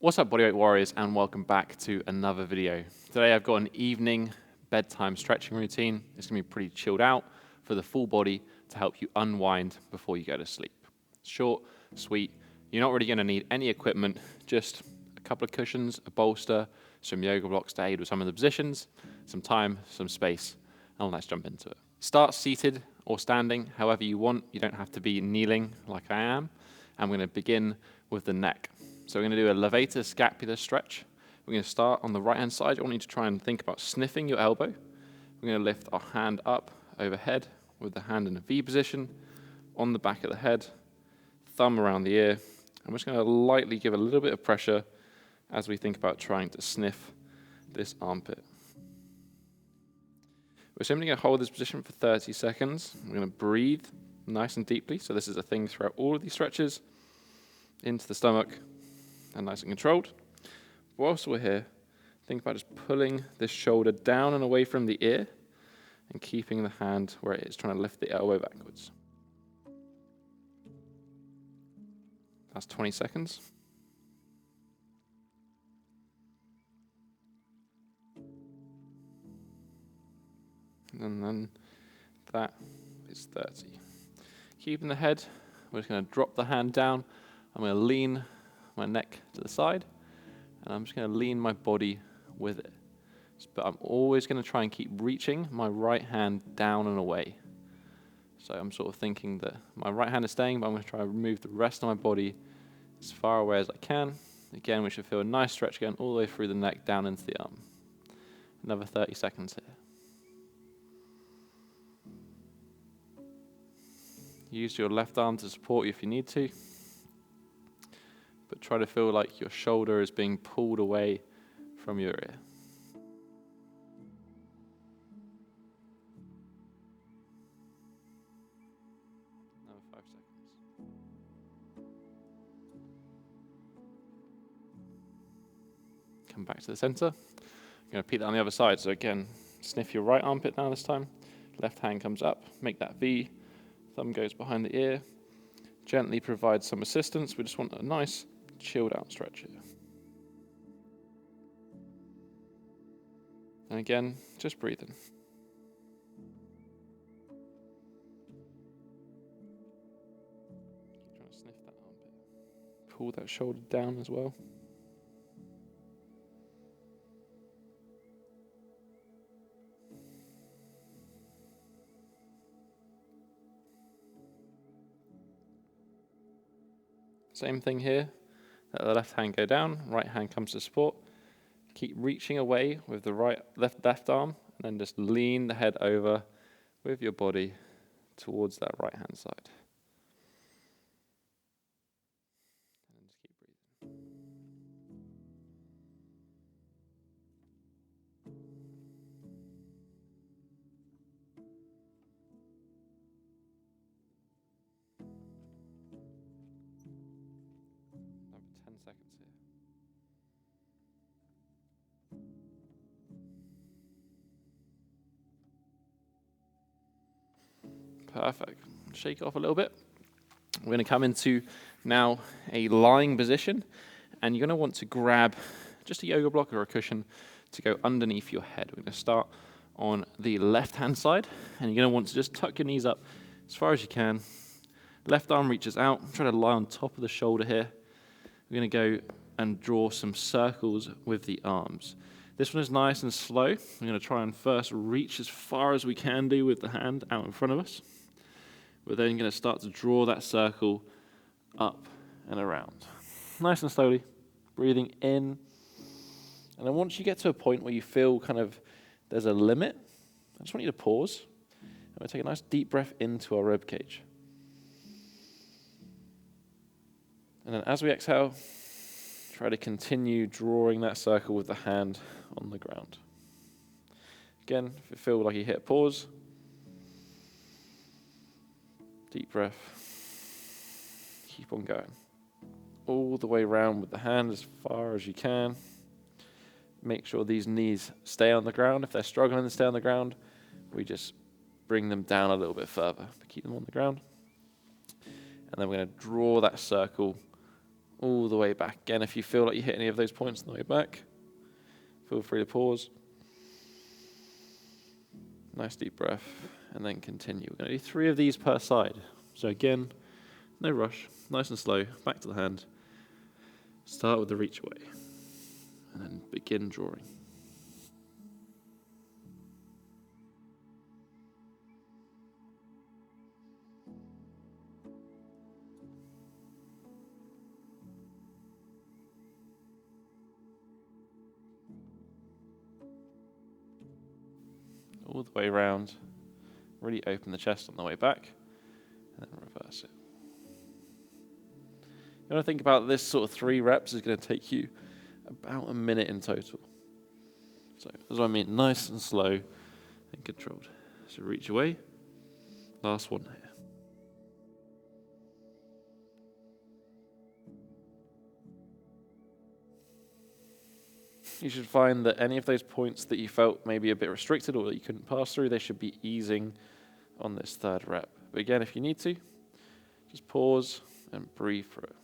What's up, Bodyweight Warriors, and welcome back to another video. Today I've got an evening bedtime stretching routine. It's going to be pretty chilled out for the full body to help you unwind before you go to sleep. Short, sweet, you're not really going to need any equipment, just a couple of cushions, a bolster, some yoga blocks to aid with some of the positions, some time, some space, and let's jump into it. Start seated or standing, however you want. You don't have to be kneeling like I am. I'm going to begin with the neck. So we're going to do a levator scapular stretch. We're going to start on the right-hand side. I want you to try and think about sniffing your elbow. We're going to lift our hand up overhead with the hand in a V position, on the back of the head, thumb around the ear. I'm just going to lightly give a little bit of pressure as we think about trying to sniff this armpit. We're simply going to hold this position for 30 seconds. We're going to breathe nice and deeply. So this is a thing throughout all of these stretches, into the stomach, and nice and controlled. Whilst we're here, think about just pulling this shoulder down and away from the ear and keeping the hand where it is, trying to lift the elbow backwards. That's 20 seconds. And then that is 30. Keeping the head, we're just going to drop the hand down. I'm going to lean my neck to the side, and I'm just going to lean my body with it. But I'm always going to try and keep reaching my right hand down and away. So I'm sort of thinking that my right hand is staying, but I'm going to try and move the rest of my body as far away as I can. Again, we should feel a nice stretch going all the way through the neck, down into the arm. Another 30 seconds here. Use your left arm to support you if you need to. But try to feel like your shoulder is being pulled away from your ear. Another 5 seconds. Come back to the center. I'm going to repeat that on the other side. So again, sniff your right armpit now this time. Left hand comes up. Make that V. Thumb goes behind the ear. Gently provide some assistance. We just want a nice chilled out stretch here. And again, just breathing. Trying to sniff that armpit. Pull that shoulder down as well. Same thing here. Let the left hand go down, right hand comes to support. Keep reaching away with the left arm, and then just lean the head over with your body towards that right hand side. And just keep breathing. Another 10 seconds here. Perfect. Shake it off a little bit. We're going to come into now a lying position, and you're going to want to grab just a yoga block or a cushion to go underneath your head. We're going to start on the left-hand side, and you're going to want to just tuck your knees up as far as you can. Left arm reaches out. Try to lie on top of the shoulder here. We're going to go and draw some circles with the arms. This one is nice and slow. We're going to try and first reach as far as we can do with the hand out in front of us. We're then going to start to draw that circle up and around. Nice and slowly, breathing in. And then once you get to a point where you feel kind of there's a limit, I just want you to pause. And we'll take a nice deep breath into our rib cage. And then as we exhale, try to continue drawing that circle with the hand on the ground. Again, if you feel like you hit pause, deep breath, keep on going. All the way around with the hand as far as you can. Make sure these knees stay on the ground. If they're struggling to stay on the ground, we just bring them down a little bit further to keep them on the ground. And then we're going to draw that circle all the way back. Again, if you feel like you hit any of those points on the way back, feel free to pause. Nice deep breath, and then continue. We're going to do 3 of these per side. So again, no rush, nice and slow, back to the hand. Start with the reach away, and then begin drawing. All the way around, really open the chest on the way back, and then reverse it. You want to think about this sort of 3 reps is going to take you about a minute in total. So that's what I mean, nice and slow and controlled. So reach away, last one here. You should find that any of those points that you felt maybe a bit restricted or that you couldn't pass through, they should be easing on this 3rd rep. But again, if you need to, just pause and breathe through it.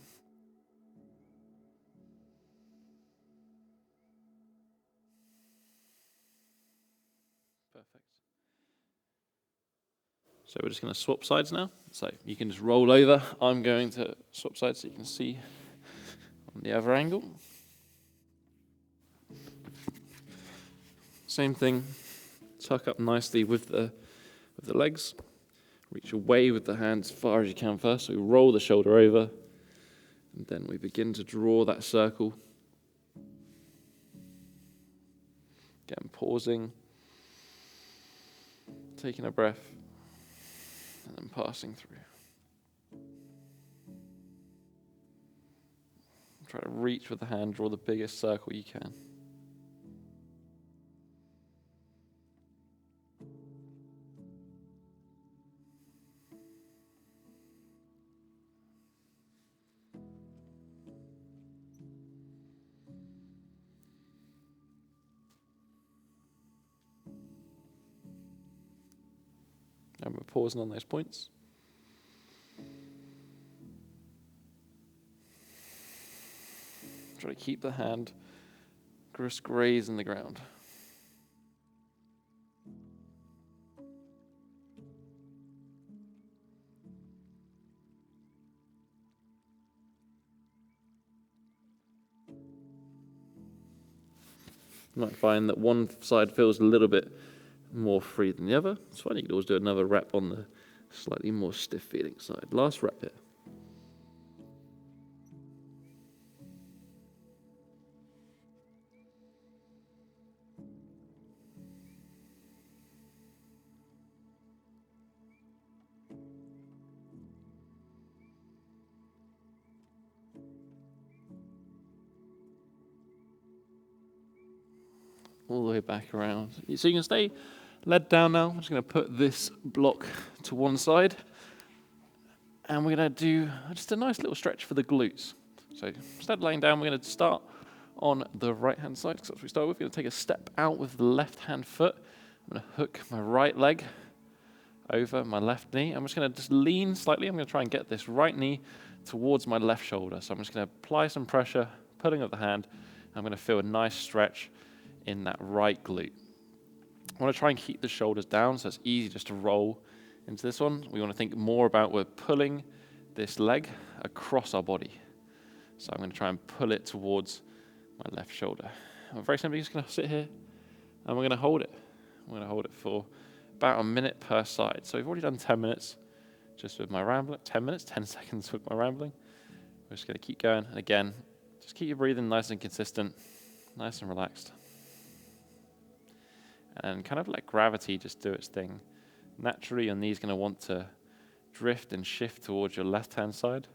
Perfect. So we're just going to swap sides now. So you can just roll over. I'm going to swap sides so you can see on the other angle. Same thing, tuck up nicely with the legs. Reach away with the hands as far as you can first. So we roll the shoulder over, and then we begin to draw that circle. Again, pausing, taking a breath, and then passing through. Try to reach with the hand, draw the biggest circle you can. And we're pausing on those points. Try to keep the hand just grazing the ground. You might find that one side feels a little bit more free than the other. It's fine, you could always do another rep on the slightly more stiff feeling side. Last rep here. All the way back around. So you can stay led down now. I'm just going to put this block to one side. And we're going to do just a nice little stretch for the glutes. So instead of laying down, we're going to start on the right-hand side. Because that's what we start with. We're going to take a step out with the left-hand foot. I'm going to hook my right leg over my left knee. I'm just going to just lean slightly. I'm going to try and get this right knee towards my left shoulder. So I'm just going to apply some pressure, pulling of the hand. I'm going to feel a nice stretch in that right glute. I want to try and keep the shoulders down so it's easy just to roll into this one. We want to think more about we're pulling this leg across our body. So I'm going to try and pull it towards my left shoulder. I'm very simply just going to sit here and we're going to hold it. We're going to hold it for about a minute per side. So we've already done 10 minutes just with my rambling. 10 minutes, 10 seconds with my rambling. We're just going to keep going. And again, just keep your breathing nice and consistent, nice and relaxed. And kind of let gravity just do its thing. Naturally, your knee's going to want to drift and shift towards your left-hand side.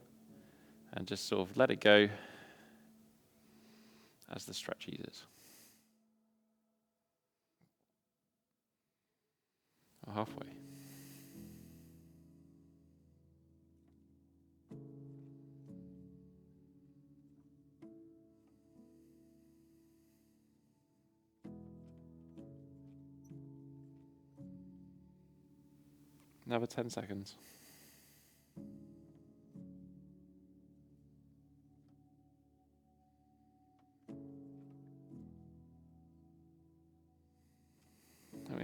And just sort of let it go as the stretch eases. Or halfway. Another 10 seconds.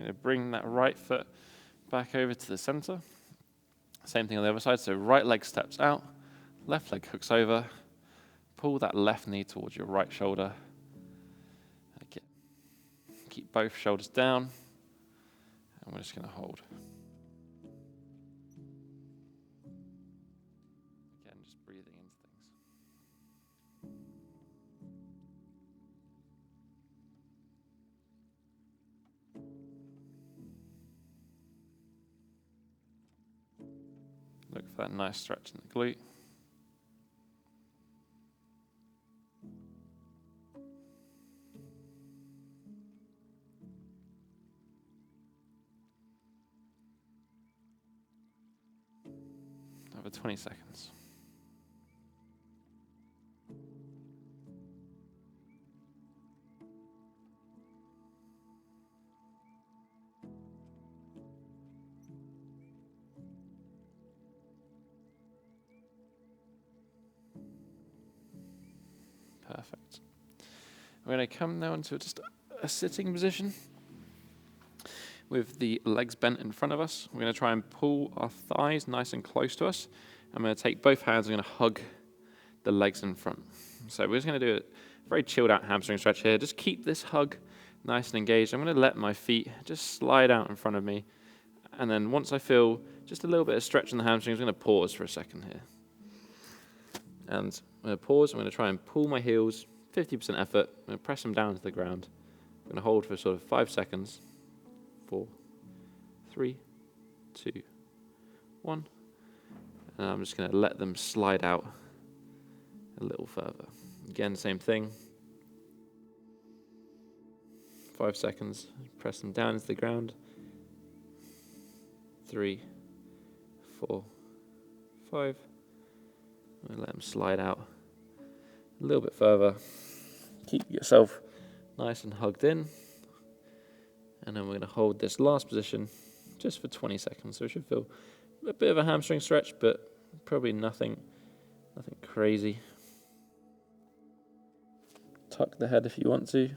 going to bring that right foot back over to the center. Same thing on the other side. So right leg steps out, left leg hooks over. Pull that left knee towards your right shoulder. Okay. Keep both shoulders down. And we're just going to hold. Again, just breathing into things. Look for that nice stretch in the glute. Over 20 seconds. Perfect. We're going to come now into just a sitting position with the legs bent in front of us. We're going to try and pull our thighs nice and close to us. I'm going to take both hands, I'm going to hug the legs in front. So we're just going to do a very chilled out hamstring stretch here. Just keep this hug nice and engaged. I'm going to let my feet just slide out in front of me. And then once I feel just a little bit of stretch in the hamstrings, I'm going to pause for a second here. And I'm going to pause. I'm going to try and pull my heels, 50% effort. I'm going to press them down to the ground. I'm going to hold for sort of 5 seconds. 4, 3, 2, 1. And I'm just going to let them slide out a little further. Again, same thing. 5 seconds. Press them down into the ground. 3, 4, 5. And let them slide out a little bit further. Keep yourself nice and hugged in. And then we're going to hold this last position just for 20 seconds. So it should feel a bit of a hamstring stretch, but probably nothing crazy. Tuck the head if you want to.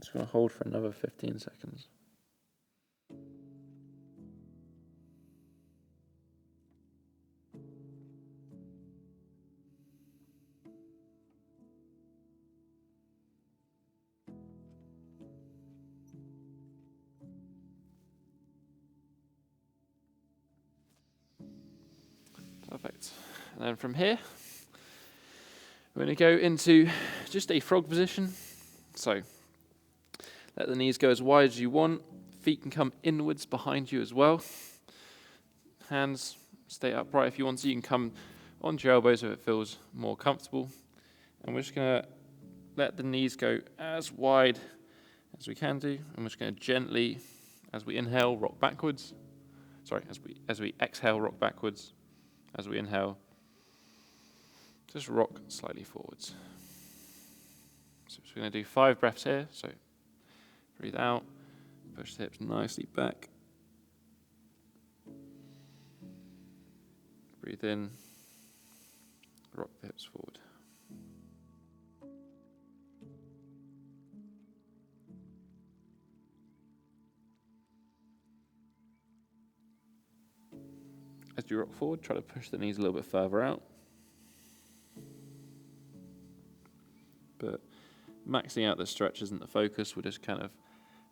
Just going to hold for another 15 seconds. Perfect. And then from here, we're going to go into just a frog position. So let the knees go as wide as you want. Feet can come inwards behind you as well. Hands stay upright if you want to. You can come onto your elbows if it feels more comfortable. And we're just going to let the knees go as wide as we can do. And we're just going to gently, as we inhale, rock backwards. Sorry, as we exhale, rock backwards. As we inhale, just rock slightly forwards. So we're going to do 5 breaths here. So breathe out, push the hips nicely back. Breathe in, rock the hips forward. As you rock forward, try to push the knees a little bit further out. But maxing out the stretch isn't the focus. We're just kind of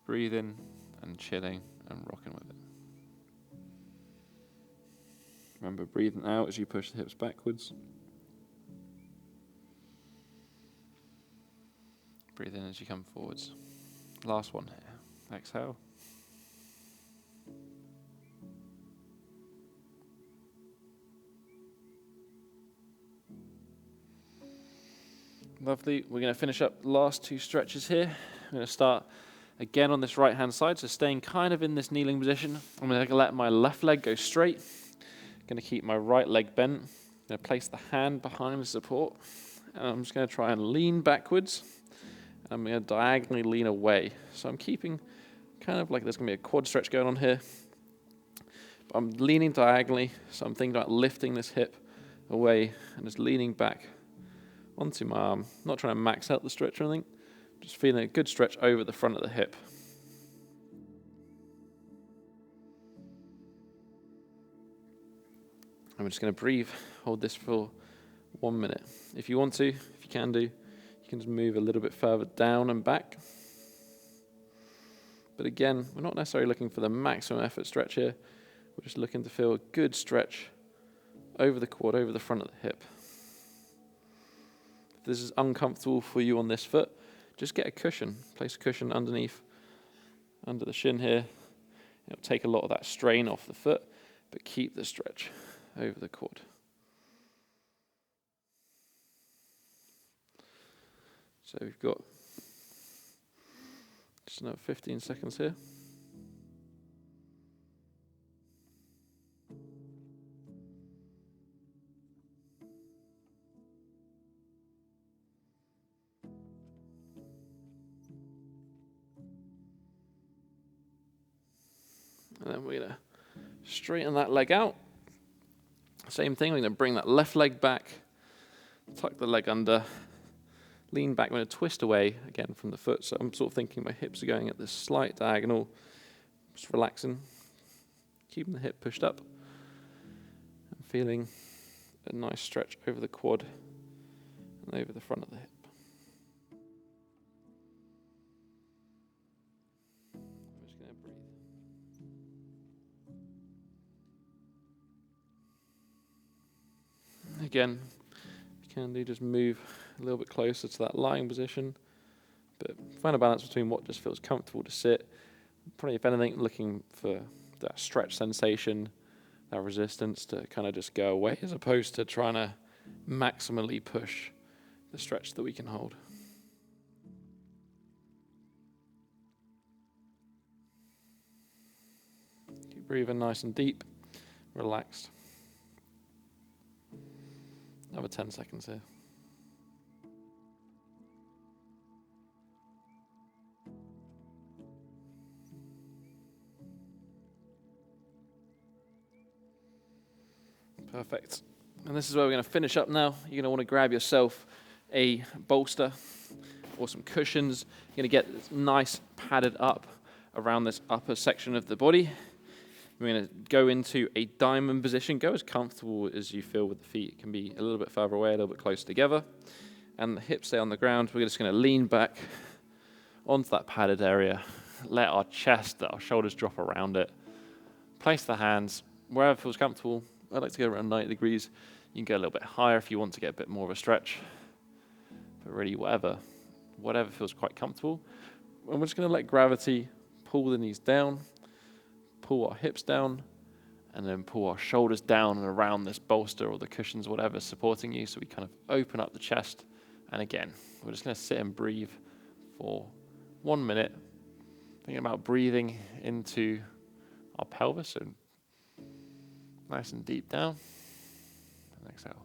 breathing and chilling and rocking with it. Remember, breathing out as you push the hips backwards. Breathe in as you come forwards. Last one here. Exhale. Lovely. We're going to finish up the last 2 stretches here. I'm going to start again on this right-hand side, so staying kind of in this kneeling position. I'm going to let my left leg go straight. I'm going to keep my right leg bent. I'm going to place the hand behind the support. And I'm just going to try and lean backwards. I'm going to diagonally lean away. So I'm keeping kind of like there's going to be a quad stretch going on here. But I'm leaning diagonally, so I'm thinking about lifting this hip away and just leaning back onto my arm. Not trying to max out the stretch or anything, just feeling a good stretch over the front of the hip. I'm just going to breathe, hold this for 1 minute. If you want to, if you can do, you can just move a little bit further down and back. But again, we're not necessarily looking for the maximum effort stretch here. We're just looking to feel a good stretch over the quad, over the front of the hip. If this is uncomfortable for you on this foot, just get a cushion. Place a cushion underneath, under the shin here. It'll take a lot of that strain off the foot, but keep the stretch over the quad. So we've got just another 15 seconds here. And then we're going to straighten that leg out. Same thing, we're going to bring that left leg back, tuck the leg under, lean back. We're going to twist away again from the foot. So I'm sort of thinking my hips are going at this slight diagonal, just relaxing, keeping the hip pushed up, and feeling a nice stretch over the quad and over the front of the hip. I'm just going to breathe. Again, you can do just move a little bit closer to that lying position, but find a balance between what just feels comfortable to sit. Probably, if anything, looking for that stretch sensation, that resistance to kind of just go away, as opposed to trying to maximally push the stretch that we can hold. Keep breathing nice and deep, relaxed. Another 10 seconds here. Perfect. And this is where we're going to finish up now. You're going to want to grab yourself a bolster or some cushions. You're going to get this nice padded up around this upper section of the body. We're going to go into a diamond position. Go as comfortable as you feel with the feet. It can be a little bit further away, a little bit closer together. And the hips stay on the ground. We're just going to lean back onto that padded area. Let our chest, our shoulders drop around it. Place the hands wherever feels comfortable. I like to go around 90 degrees. You can go a little bit higher if you want to get a bit more of a stretch. But really, whatever feels quite comfortable. And we're just going to let gravity pull the knees down, pull our hips down, and then pull our shoulders down and around this bolster or the cushions, whatever's supporting you. So we kind of open up the chest. And again, we're just going to sit and breathe for 1 minute. Thinking about breathing into our pelvis. So nice and deep down. And exhale.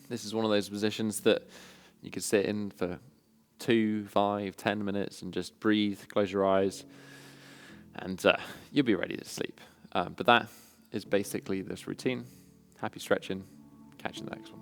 This is one of those positions that you could sit in for 2, 5, 10 minutes and just breathe, close your eyes, and you'll be ready to sleep. But that is basically this routine. Happy stretching. Catch you in the next one.